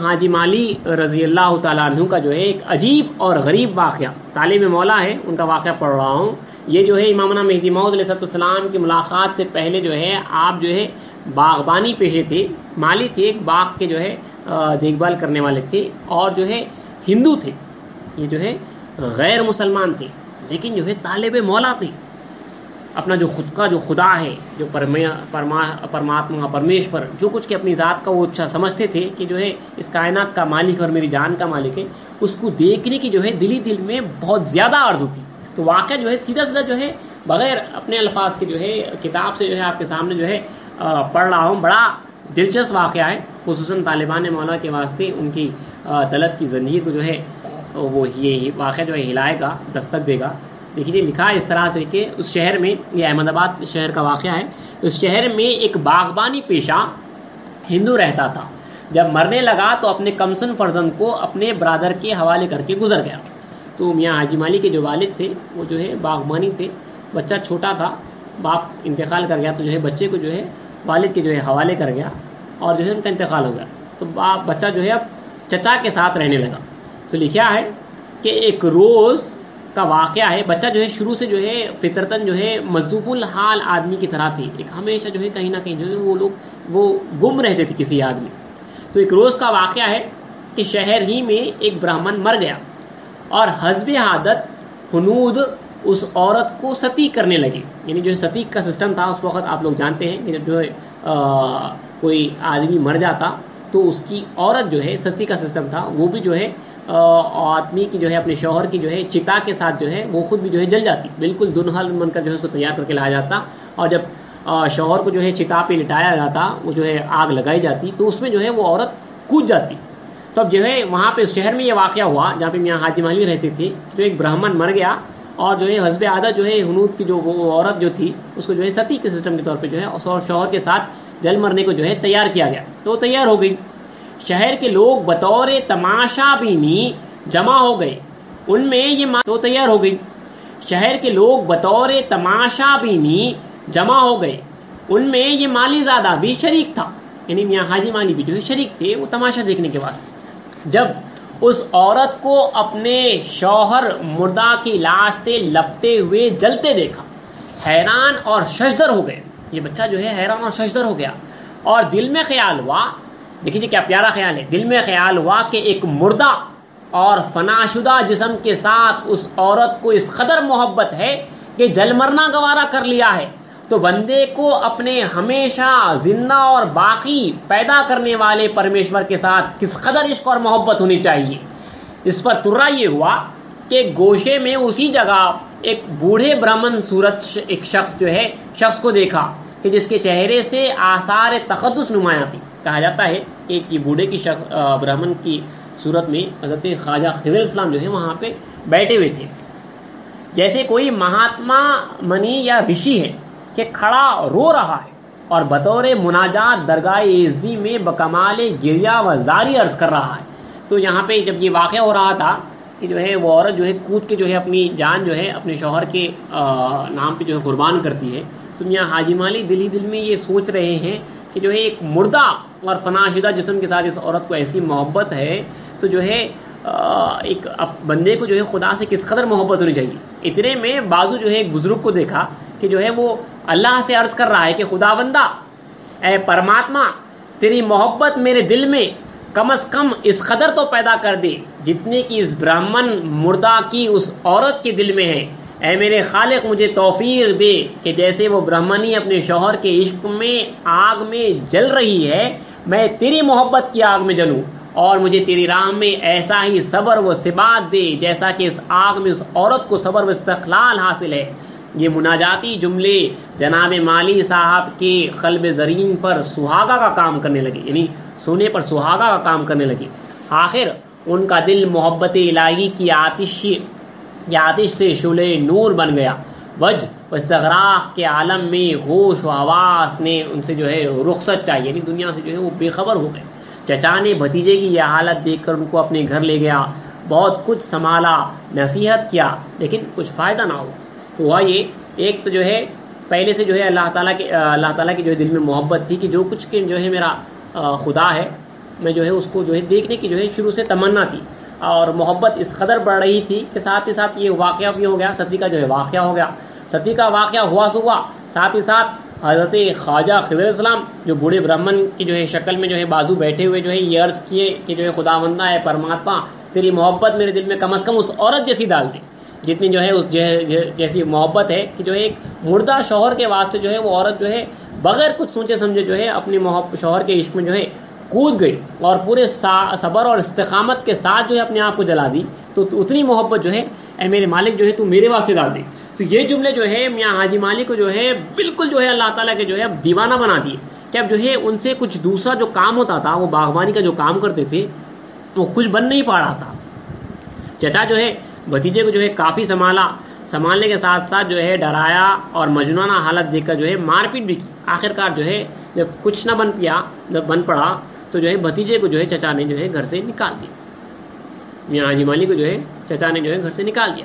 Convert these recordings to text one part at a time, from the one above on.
حاجی مالی رضی اللہ تعالیٰ عنہ کا جو ہے ایک عجیب اور غریب واقعہ، طالب مولا ہے ان کا واقعہ پڑھ رہا ہوں۔ یہ جو ہے امامنا مہدی موعود علیہ السلام کی ملاقات سے پہلے جو ہے آپ جو ہے باغبانی پیشے تھے، مالی تھے، ایک باغ کے جو ہے دیکھ بھال کرنے والے تھے، اور جو ہے ہندو تھے، یہ جو ہے غیر مسلمان تھے، لیکن جو ہے طالب مولا تھے۔ اپنا جو خود کا جو خدا ہے، جو پرماتما پرمیشور، جو کچھ کہ اپنی ذات کا وہ اچھا سمجھتے تھے کہ جو ہے اس کائنات کا مالک اور میری جان کا مالک ہے، اس کو دیکھنے کی جو ہے دل میں بہت زیادہ آرزو تھی۔ تو واقعہ جو ہے سیدھا جو ہے بغیر اپنے الفاظ کے جو ہے کتاب سے جو ہے آپ کے سامنے جو ہے پڑھ رہا ہوں۔ بڑا دلچسپ واقعہ ہے، خصوصاً طالبان مولا کے واسطے ان کی طلب کی زنجیر کو جو ہے وہ یہ واقعہ جو ہے ہلائے گا، دستک دے گا۔ دیکھیے لکھا ہے اس طرح سے کہ اس شہر میں، یہ احمد آباد شہر کا واقعہ ہے، اس شہر میں ایک باغبانی پیشہ ہندو رہتا تھا۔ جب مرنے لگا تو اپنے کمسن فرزند کو اپنے برادر کے حوالے کر کے گزر گیا۔ تو میاں حاجی مالی کے جو والد تھے وہ جو ہے باغبانی تھے، بچہ چھوٹا تھا، باپ انتقال کر گیا تو جو ہے بچے کو جو ہے والد کے جو ہے حوالے کر گیا، اور جو ہے ان کا انتقال ہو گیا۔ تو بچہ جو ہے اب چچا کے ساتھ رہنے لگا۔ تو لکھا ہے کہ ایک روز کا واقعہ ہے، بچہ جو ہے شروع سے جو ہے فطرتاً جو ہے مجذوب الحال آدمی کی طرح تھی، ایک ہمیشہ جو ہے کہیں نہ کہیں جو ہے وہ گم رہتے تھے کسی آدمی۔ تو ایک روز کا واقعہ ہے کہ شہر ہی میں ایک براہمن مر گیا، اور حسب عادت ہنود اس عورت کو ستی کرنے لگی۔ یعنی جو ہے ستی کا سسٹم تھا اس وقت، آپ لوگ جانتے ہیں کہ جو ہے کوئی آدمی مر جاتا تو اس کی عورت جو ہے، ستی کا سسٹم تھا، وہ بھی جو ہے آدمی کی جو ہے اپنے شوہر کی جو ہے چتا کے ساتھ جو ہے وہ خود بھی جو ہے جل جاتی، بالکل دلہن بن کر جو ہے اس کو تیار کر کے لایا جاتا، اور جب شوہر کو جو ہے چتا پہ لٹایا جاتا، وہ جو ہے آگ لگائی جاتی تو اس میں جو ہے وہ عورت کود جاتی۔ تو اب جو ہے وہاں پہ اس شہر میں یہ واقعہ ہوا جہاں پہ میاں حاجی مالی رہتے تھے، جو ایک براہمن مر گیا، اور جو ہے حسب عادت جو ہے ہنود کی جو وہ عورت جو تھی اس کو جو ہے ستی کے سسٹم کے طور پہ جو ہے شوہر کے ساتھ جل مرنے کو جو ہے تیار کیا گیا۔ تو وہ تیار ہو گئی، شہر کے لوگ بطور تماشا بینی جمع ہو گئے، ان میں یہ تو تیار ہو گئی، شہر کے لوگ بطور تماشا بینی جمع ہو گئے، ان میں یہ مالی زادہ بھی شریک تھا، یعنی میاں حاجی مالی بھی جو ہے شریک تھے وہ تماشا دیکھنے کے واسطے۔ جب اس عورت کو اپنے شوہر مردہ کی لاش سے لپٹے ہوئے جلتے دیکھا، حیران اور ششدر ہو گئے۔ یہ بچہ جو ہے حیران اور ششدر ہو گیا، اور دل میں خیال ہوا، دیکھیے کیا پیارا خیال ہے، دل میں خیال ہوا کہ ایک مردہ اور فنا شدہ جسم کے ساتھ اس عورت کو اس قدر محبت ہے کہ جل مرنا گوارا کر لیا ہے، تو بندے کو اپنے ہمیشہ زندہ اور باقی پیدا کرنے والے پرمیشور کے ساتھ کس قدر عشق اور محبت ہونی چاہیے۔ اس پر ترا یہ ہوا کہ گوشے میں اسی جگہ ایک بوڑھے برہمن صورت ایک شخص کو دیکھا کہ جس کے چہرے سے آثار تقدس نمایاں تھی۔ کہا جاتا ہے کہ یہ بوڑھے کی برہمن کی صورت میں حضرت خواجہ خضر اسلام جو ہے وہاں پہ بیٹھے ہوئے تھے، جیسے کوئی مہاتما منی یا رشی ہے کہ کھڑا رو رہا ہے اور بطور مناجات درگاہ ایزدی میں بکمال گریہ و زاری عرض کر رہا ہے۔ تو یہاں پہ جب یہ واقعہ ہو رہا تھا کہ جو ہے وہ عورت جو ہے کود کے جو ہے اپنی جان جو ہے اپنے شوہر کے نام پہ جو ہے قربان کرتی ہے، تو میاں حاجی مالی دل میں یہ سوچ رہے ہیں کہ جو ہے ایک مردہ اور فنا شدہ جسم کے ساتھ اس عورت کو ایسی محبت ہے، تو جو ہے ایک بندے کو جو ہے خدا سے کس قدر محبت ہونی چاہیے۔ اتنے میں بازو جو ہے ایک بزرگ کو دیکھا کہ جو ہے وہ اللہ سے عرض کر رہا ہے کہ خدا بندہ، اے پرماتما، تیری محبت میرے دل میں کم از کم اس قدر تو پیدا کر دے جتنے کی اس براہمن مردہ کی اس عورت کے دل میں ہے۔ اے میرے خالق، مجھے توفیق دے کہ جیسے وہ برہمنی اپنے شوہر کے عشق میں آگ میں جل رہی ہے، میں تیری محبت کی آگ میں جلوں، اور مجھے تیری راہ میں ایسا ہی صبر و ثبات دے جیسا کہ اس آگ میں اس عورت کو صبر و استقلال حاصل ہے۔ یہ مناجاتی جملے جناب مالی صاحب کے قلب زرین پر سہاگا کا کام کرنے لگے، یعنی سونے پر سہاگا کا کام کرنے لگے۔ آخر ان کا دل محبت الہی کی آتش سے شعلہ نور بن گیا۔ وجہ و استغراق کے عالم میں ہوش و حواس نے ان سے جو ہے رخصت چاہیے، یعنی دنیا سے جو ہے وہ بے خبر ہو گئے۔ چچا نے بھتیجے کی یہ حالت دیکھ کر ان کو اپنے گھر لے گیا، بہت کچھ سنبھالا، نصیحت کیا، لیکن کچھ فائدہ نہ ہوا۔ تو ہوا یہ، ایک تو جو ہے پہلے سے جو ہے اللہ تعالیٰ کی جو ہے دل میں محبت تھی کہ جو کچھ کہ جو ہے میرا خدا ہے میں جو ہے اس کو جو ہے دیکھنے کی جو ہے شروع سے تمنا تھی، اور محبت اس قدر بڑھ رہی تھی کہ ساتھ ہی ساتھ یہ واقعہ بھی ہو گیا، ستی کا جو ہے واقعہ ہو گیا۔ ستی کا واقعہ ہوا سو ہوا، ساتھ ہی ساتھ حضرت خواجہ خضر السلام جو بوڑھے برہمن کی جو ہے شکل میں جو ہے بازو بیٹھے ہوئے جو ہے یہ عرض کیے کہ جو ہے خداوندہ ہے پرماتما، تیری محبت میرے دل میں کم از کم اس عورت جیسی ڈال دے جتنی جو ہے اس جیسی محبت ہے کہ جو ہے ایک مردہ شوہر کے واسطے جو ہے وہ عورت جو ہے بغیر کچھ سوچے سمجھے جو ہے اپنی شوہر کے عشق میں جو ہے کود گئی اور پورے صبر اور استقامت کے ساتھ جو ہے اپنے آپ کو جلا دی، تو اتنی محبت جو ہے اے میرے مالک جو ہے تو میرے واسطے ڈال دے۔ تو یہ جملے جو ہے میاں حاجی مالک کو جو ہے بالکل جو ہے اللہ تعالیٰ کے جو ہے اب دیوانہ بنا دیے کہ اب جو ہے ان سے کچھ دوسرا جو کام ہوتا تھا، وہ باغبانی کا جو کام کرتے تھے وہ کچھ بن نہیں پا رہا تھا۔ چچا جو ہے بھتیجے کو جو ہے کافی سنبھالنے کے ساتھ ساتھ جو ہے ڈرایا اور مجنونہ حالت دیکھ کر جو ہے مار پیٹ بھی کی۔ آخرکار جو ہے جب کچھ نہ بن پڑا تو جو ہے بھتیجے کو جو ہے چچا نے جو ہے گھر سے نکال دیا، میاں حاجی مالک کو جو ہے چچا نے جو ہے گھر سے نکال دیا۔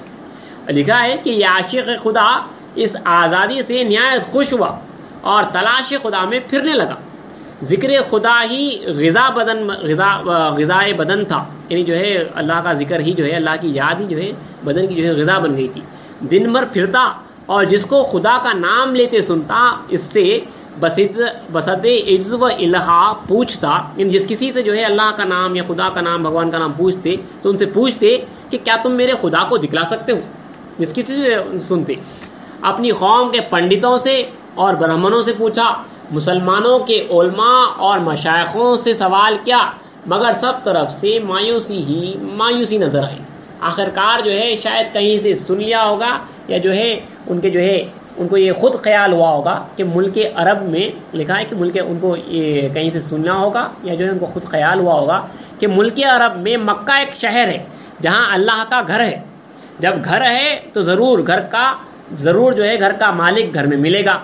لکھا ہے کہ یہ عاشق خدا اس آزادی سے نہایت خوش ہوا اور تلاش خدا میں پھرنے لگا۔ ذکر خدا ہی غذائے بدن تھا، یعنی جو ہے اللہ کا ذکر ہی جو ہے، اللہ کی یاد ہی جو ہے بدن کی جو ہے غذا بن گئی تھی۔ دن بھر پھرتا اور جس کو خدا کا نام لیتے سنتا اس سے بسد عجز و الہا پوچھتا، یعنی جس کسی سے جو ہے اللہ کا نام یا خدا کا نام بھگوان کا نام پوچھتے تو ان سے پوچھتے کہ کیا تم میرے خدا کو دکھلا سکتے ہو، جس کسی سے سنتے۔ اپنی قوم کے پنڈتوں سے اور برہمنوں سے پوچھا، مسلمانوں کے علماء اور مشائخوں سے سوال کیا، مگر سب طرف سے مایوسی نظر آئی۔ آخرکار جو ہے شاید کہیں سے سن لیا ہوگا یا جو ہے ان کو یہ خود خیال ہوا ہوگا کہ ملک عرب میں لکھا ہے کہ ان کو یہ کہیں سے سننا ہوگا یا جو ہے ان کو خود خیال ہوا ہوگا کہ ملک عرب میں مکہ ایک شہر ہے جہاں اللہ کا گھر ہے، جب گھر ہے تو ضرور جو ہے گھر کا مالک گھر میں ملے گا۔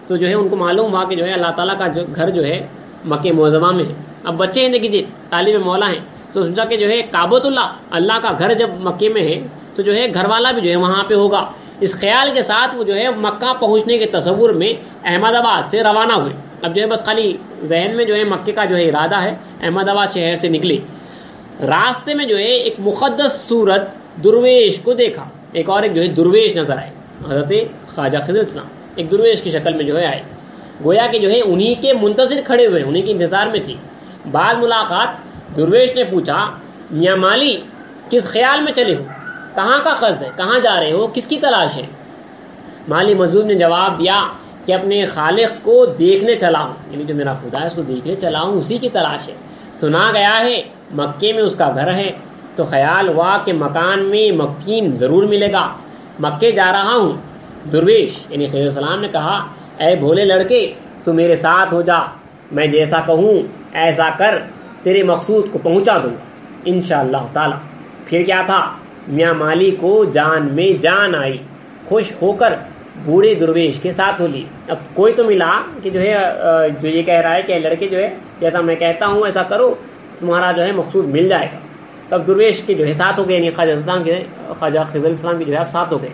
تو جو ہے ان کو معلوم ہوا کہ جو ہے اللہ تعالیٰ کا گھر جو ہے مکہ معظمہ میں ہے۔ اب بچے ہیں دیکھیے طالب مولا ہیں تو سوچا کہ جو ہے کعبۃ اللہ کا گھر جب مکے میں ہے تو جو ہے گھر والا بھی جو ہے وہاں پہ ہوگا۔ اس خیال کے ساتھ وہ جو ہے مکہ پہنچنے کے تصور میں احمد آباد سے روانہ ہوئے۔ اب جو ہے بس خالی ذہن میں جو ہے مکے کا جو ہے ارادہ ہے، احمد آباد شہر سے نکلے۔ راستے میں جو ہے ایک مقدس صورت درویش کو دیکھا، ایک جو ہے درویش نظر آئے، حضرت خواجہ خضر السلام ایک درویش کی شکل میں جو ہے آئے، گویا کہ جو ہے انہی کے منتظر کھڑے ہوئے، انہی کے انتظار میں تھی۔ بعد ملاقات درویش نے پوچھا، میاں مالی کس خیال میں چلے ہو، کہاں کا قصد ہے، کہاں جا رہے ہو، کس کی تلاش ہے؟ مالی مظلوم نے جواب دیا کہ اپنے خالق کو دیکھنے چلا ہوں، یعنی جو میرا خدا ہے اس کو دیکھنے چلا ہوں، اسی کی تلاش ہے۔ سنا گیا ہے مکے میں اس کا گھر ہے، تو خیال ہوا کہ مکان میں مکین ضرور ملے گا، مکے جا رہا ہوں۔ درویش یعنی خضر السلام نے کہا، اے بھولے لڑکے تو میرے ساتھ ہو جا، میں جیسا کہوں ایسا کر، تیرے مقصود کو پہنچا دوں گا انشاءاللہ تعالی۔ پھر کیا تھا، میاں مالی کو جان میں جان آئی، خوش ہو کر بوڑھے درویش کے ساتھ ہو لی۔ اب کوئی تو ملا کہ جو ہے جو یہ کہہ رہا ہے کہ لڑکے جو ہے جیسا میں کہتا ہوں ایسا کرو، تمہارا جو ہے مقصود مل جائے گا۔ تب درویش کے جو ہے ساتھ ہو گئے، یعنی خواجہ خضر السلام کے جو ہے آپ ساتھ ہو گئے۔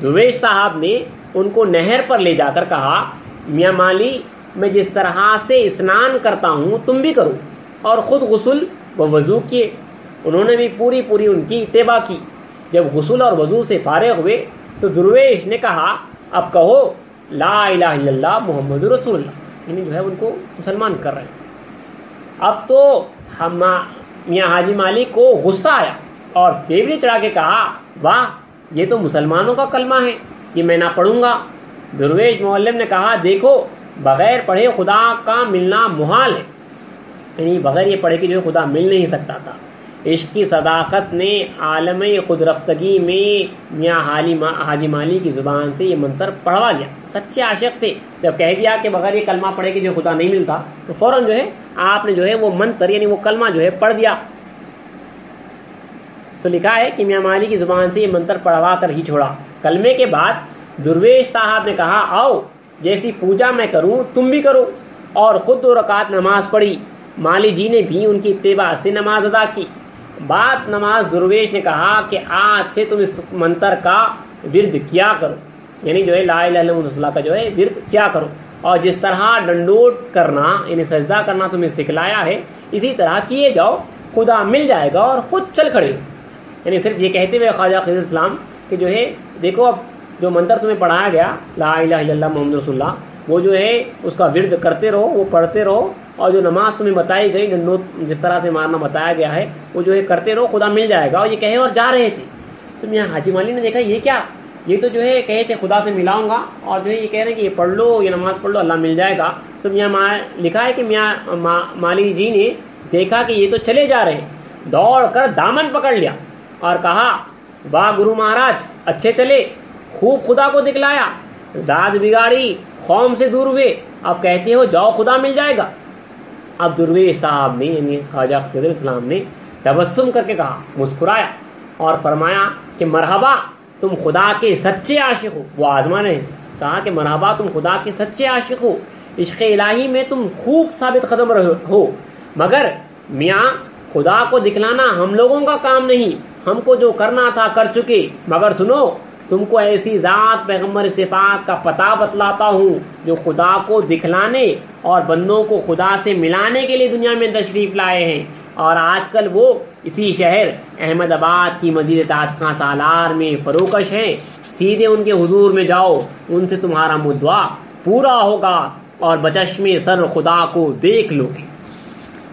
درویش صاحب نے ان کو نہر پر لے جا کر کہا، میاں مالی میں جس طرح سے اسنان کرتا ہوں تم بھی کرو، اور خود غسل و وضو کیے۔ انہوں نے بھی پوری ان کی اتباع کی۔ جب غسل اور وضو سے فارغ ہوئے تو درویش نے کہا، اب کہو لا الہ الا اللہ محمد رسول اللہ، یعنی جو ہے ان کو مسلمان کر رہے ہیں۔ اب تو میاں حاجی مالی کو غصہ آیا اور تیوری چڑھا کے کہا، واہ یہ تو مسلمانوں کا کلمہ ہے، یہ میں نہ پڑھوں گا۔ درویش معلم نے کہا، دیکھو بغیر پڑھے خدا کا ملنا محال ہے، یعنی بغیر یہ پڑھے کہ جو خدا مل نہیں سکتا تھا۔ عشق کی صداقت نے عالم خود رفتگی میں میاں حاجی مالی کی زبان سے یہ منتر پڑھوا لیا۔ سچے عاشق تھے، جب کہہ دیا کہ بغیر یہ کلمہ پڑھے کہ جو خدا نہیں ملتا تو فوراً جو ہے آپ نے جو ہے وہ منتر یعنی وہ کلمہ جو ہے پڑھ دیا۔ تو لکھا ہے کہ میاں مالی کی زبان سے یہ منتر پڑھوا کر ہی چھوڑا۔ کلمے کے بعد درویش صاحب نے کہا، آؤ جیسی پوجا میں کروں تم بھی کرو، اور خود 2 رکعت نماز پڑھی۔ مالی جی نے بھی ان کی اتباع سے نماز ادا کی۔ بعد نماز درویش نے کہا کہ آج سے تم اس منتر کا ورد کیا کرو، یعنی جو ہے لا الہ الا اللہ کا جو ہے ورد کیا کرو، اور جس طرح ڈنڈوت کرنا یعنی سجدہ کرنا تمہیں سکھلایا ہے اسی طرح کیے جاؤ، خدا مل جائے گا اور خود چل کھڑے ہو۔ یعنی صرف یہ کہتے ہوئے خواجہ خضر اسلام کہ جو ہے دیکھو اب جو منتر تمہیں پڑھایا گیا لا الہ الا اللہ محمد رسول اللہ، وہ جو ہے اس کا ورد کرتے رہو، وہ پڑھتے رہو، اور جو نماز تمہیں بتائی گئی، جس طرح سے مارنا بتایا گیا ہے وہ جو ہے کرتے رہو، خدا مل جائے گا۔ اور یہ کہے اور جا رہے تھے۔ تو میاں حاجی مالی نے دیکھا یہ کیا، یہ تو جو ہے کہے تھے خدا سے ملاؤں گا، اور جو ہے یہ کہہ رہے ہیں کہ یہ پڑھ لو، یہ نماز پڑھ لو، اللہ مل جائے گا۔ تو میاں لکھا ہے کہ میاں مالی جی نے دیکھا کہ یہ تو چلے جا رہے ہیں، دوڑ کر دامن پکڑ لیا اور کہا واہ گرو مہاراج، اچھے چلے، خوب خدا کو دکھلایا، ذات بگاڑی، قوم سے دور ہوئے، اب کہتے ہو جاؤ خدا مل جائے گا۔ اب درویش صاحب نے یعنی خواجہ خضر اسلام نے تبسم کر کے کہا، مسکرایا اور فرمایا کہ مرحبا تم خدا کے سچے عاشق ہو۔ وہ آزما رہے ہیں، کہا کہ مرحبا تم خدا کے سچے عاشق ہو، عشق الہی میں تم خوب ثابت قدم ہو، مگر میاں خدا کو دکھلانا ہم لوگوں کا کام نہیں، ہم کو جو کرنا تھا کر چکے، مگر سنو تم کو ایسی ذات پیغمبر صفات کا پتہ بتلاتا ہوں جو خدا کو دکھلانے اور بندوں کو خدا سے ملانے کے لیے دنیا میں تشریف لائے ہیں، اور آج کل وہ اسی شہر احمد آباد کی مسجد تاج خاں سالار میں فروکش ہیں۔ سیدھے ان کے حضور میں جاؤ، ان سے تمہارا مدعا پورا ہوگا اور بچشم سر خدا کو دیکھ لو گے۔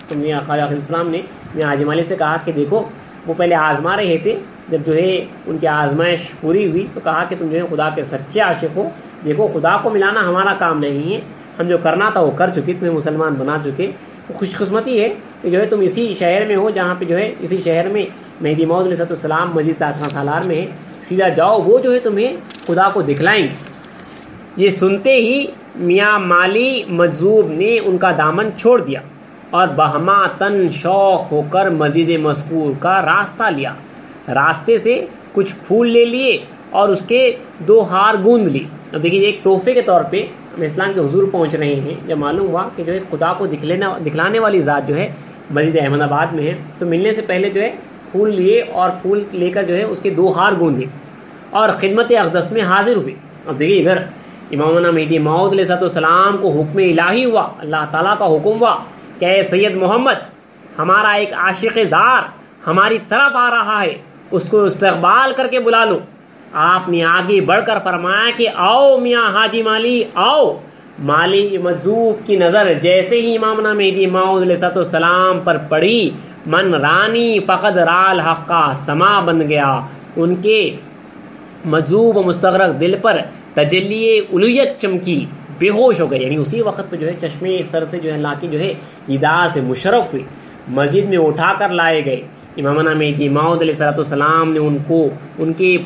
تو میاں خواجہ خضر اسلام نے میاں حاجی مالی سے کہا کہ دیکھو وہ پہلے آزما رہے تھے، جب جو ہے ان کی آزمائش پوری ہوئی تو کہا کہ تم جو ہے خدا کے سچے عاشق ہو، دیکھو خدا کو ملانا ہمارا کام نہیں ہے، ہم جو کرنا تھا وہ کر چکے، تمہیں مسلمان بنا چکے۔ خوش قسمتی ہے کہ جو ہے تم اسی شہر میں ہو جہاں پہ جو ہے اسی شہر میں مہدی موعود علیہ السلام مسجد تاج خاں سالار میں ہے، سیدھا جاؤ، وہ جو ہے تمہیں خدا کو دکھلائیں گے۔ یہ سنتے ہی میاں مالی مجذوب نے ان کا دامن چھوڑ دیا اور بہما تن شوق ہو کر مسجد مذکور کا راستہ لیا۔ راستے سے کچھ پھول لے لیے اور اس کے 2 ہار گوند لی۔ اب دیکھیے ایک تحفے کے طور پہ ہم اسلام کے حضور پہنچ رہے ہیں، جب معلوم ہوا کہ جو ہے خدا کو دکھلانے والی ذات جو ہے مسجد احمد آباد میں ہے، تو ملنے سے پہلے جو ہے پھول لیے اور پھول لے کر جو ہے اس کے 2 ہار گوندے اور خدمت اقدس میں حاضر ہوئے۔ اب دیکھیے ادھر امامنا مہدی موعود علیہ السلام کو حکم الہی ہوا، اللہ تعالیٰ کا حکم ہوا کہ اے سید محمد، ہمارا ایک عاشق زار ہماری طرف آ رہا ہے، اس کو استقبال کر کے بلا لو۔ آپ نے آگے بڑھ کر فرمایا کہ آؤ میاں حاجی مالی آؤ۔ مالی مجذوب کی نظر جیسے ہی امامنا مہدی موعود علیہ السلام پر پڑی، من رانی فقد رال حق کا سما بن گیا، ان کے مجذوب و مستغرق دل پر تجلی الوہیت چمکی، بے ہوش ہو گئے۔ یعنی اسی وقت پہ جو ہے چشمے سر سے جو ہے لا کے جو ہے دیدار سے مشرف ہوئے، مسجد میں اٹھا کر لائے گئے۔ امامنا مہدی موعود علیہ السلام نے ان کو ان کے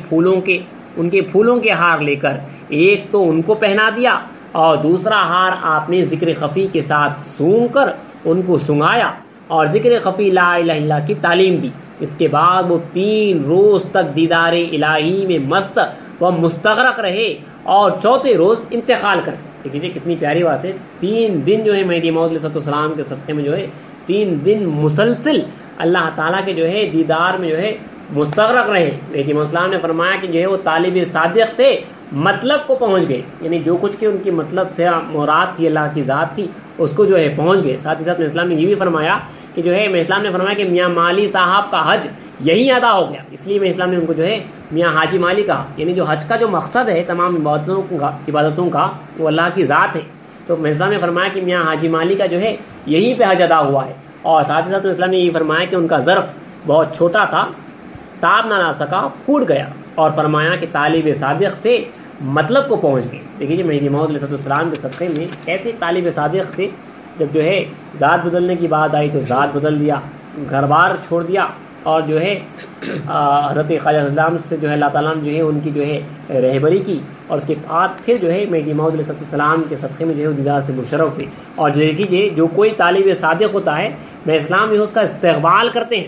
پھولوں کے ہار لے کر ایک تو ان کو پہنا دیا اور دوسرا ہار آپ نے ذکر خفی کے ساتھ سونگ کر ان کو سنگھایا اور ذکر خفی لا الہ الا اللہ کی تعلیم دی۔ اس کے بعد وہ 3 روز تک دیدار الہی میں مست و مستغرق رہے اور 4تھے روز انتقال کر گئے۔ دیکھیے کتنی پیاری بات ہے، 3 دن جو ہے مہدی موعود علیہ السلام کے صدقے میں جو ہے 3 دن مسلسل اللہ تعالیٰ کے جو ہے دیدار میں جو ہے مستغرق رہے۔ مہدی موعود السلام نے فرمایا کہ جو ہے وہ طالب صادق تھے، مطلب کو پہنچ گئے، یعنی جو کچھ کے ان کی مطلب تھے، مراد تھی، اللہ کی ذات تھی، اس کو جو ہے پہنچ گئے۔ ساتھ ہی ساتھ اسلام نے یہ بھی فرمایا کہ جو ہے اسلام نے فرمایا کہ میاں مالی صاحب کا حج یہی ادا ہو گیا، اس لیے میں اسلام نے ان کو جو ہے میاں حاجی مالی کہا۔ یعنی جو حج کا جو مقصد ہے تمام عبادتوں کا وہ اللہ کی ذات ہے، تو اسلام نے فرمایا کہ میاں حاجی مالی کا جو ہے یہیں پہ حج ادا ہوا ہے۔ اور ساتھ ہی ساتھ اسلام نے یہ فرمایا کہ ان کا ظرف بہت چھوٹا تھا، تاب نہ لا سکا، پھوٹ گیا، اور فرمایا کہ طالب صادق تھے، مطلب کو پہنچ گئے۔ دیکھیے مہدی موعود علیہ السلام کے صدقے میں کیسے طالب صادق تھے، جب جو ہے ذات بدلنے کی بات آئی تو ذات بدل دیا، گھر بار چھوڑ دیا، اور جو ہے حضرت خواجہ اسلام سے جو ہے اللہ تعالیٰ نے جو ہے ان کی جو ہے رہبری کی، اور اس کے بعد پھر جو ہے مہدی موعود علیہ السلام کے صدقے میں جو ہے دیدار سے مشرف ہوئے۔ اور جو دیکھیے جو کوئی طالب صادق ہوتا ہے میں اسلام میں اس کا استقبال کرتے ہیں۔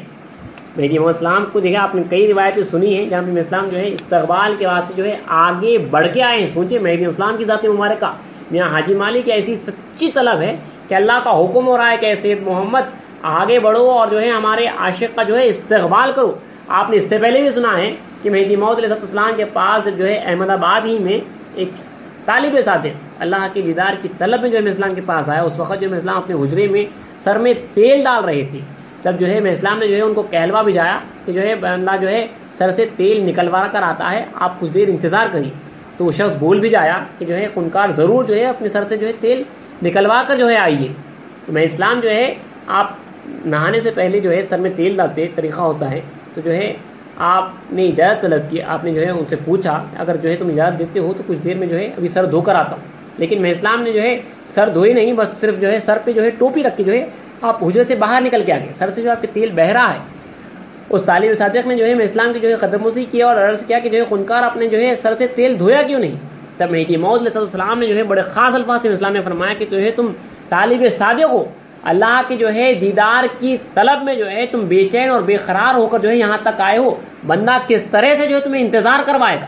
مہدی موعود السلام کو دیکھا آپ نے کئی روایتیں سنی ہیں جہاں پہ اسلام جو ہے استقبال کے واسطے جو ہے آگے بڑھ کے آئے ہیں۔ سوچے مہدی اسلام کی ذات مبارکہ میاں حاجی مالی کی ایسی سچی طلب ہے کہ اللہ کا حکم ہو رہا ہے کہ سید محمد آگے بڑھو اور جو ہے ہمارے عاشق کا جو ہے استقبال کرو۔ آپ نے اس سے پہلے بھی سنا ہے کہ مہدی موعود علیہ السلام کے پاس جب جو ہے احمد آباد ہی میں ایک طالب صادق اللہ کے دیدار کی طلب میں جو ہے اسلام کے پاس آیا، اس وقت جو ہے اسلام اپنے حجرے میں سر میں تیل ڈال رہے تھے، تب جو ہے اسلام نے جو ہے ان کو کہلوا بھجایا کہ جو ہے بندہ جو ہے سر سے تیل نکلوا کر آتا ہے، آپ کچھ دیر انتظار کریے۔ تو وہ شخص بول بھی جایا کہ جو ہے خونکار ضرور جو ہے اپنے سر سے جو ہے تیل نکلوا کر جو ہے آئیے۔ تو میں اسلام جو ہے آپ نہانے سے پہلے جو ہے سر میں تیل ڈالتے طریقہ ہوتا ہے، تو جو ہے آپ نے اجازت طلب کی، آپ نے جو ہے ان سے پوچھا اگر جو ہے تم اجازت دیتے ہو تو کچھ دیر میں جو ہے ابھی سر دھو کر آتا ہوں۔ لیکن میں اسلام نے جو ہے سر دھوئی نہیں، بس صرف جو ہے سر پہ جو ہے ٹوپی رکھ کے جو ہے آپ حجرے سے باہر نکل کے آ گئے، سر سے جو آپ کے تیل بہہ رہا ہے۔ اس طالب صادق نے جو ہے اسلام کی جو ہے قدم بوسی کیا اور عرض کیا کہ جو ہے خونکار آپ نے جو ہے سر سے تیل دھویا کیوں نہیں؟ تب مہدی موعود علیہ السلام نے جو ہے بڑے خاص الفاظ سے اسلام نے فرمایا کہ جو ہے تم طالب صادق ہو، اللہ کے جو ہے دیدار کی طلب میں جو ہے تم بے چین اور بے قرار ہو کر جو ہے یہاں تک آئے ہو، بندہ کس طرح سے جو ہے تمہیں انتظار کروائے گا؟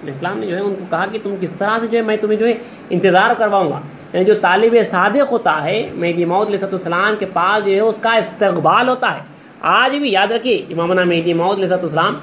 اسلام نے جو ہے ان کو کہا کہ تم کس طرح سے جو ہے میں تمہیں جو ہے انتظار کرواؤں گا۔ یعنی جو طالب صادق ہوتا ہے مہدی موعود علیہ السلام کے پاس جو ہے اس کا استقبال ہوتا ہے۔ آج بھی یاد رکھیے امامنا مہدی موعود علیہ السلام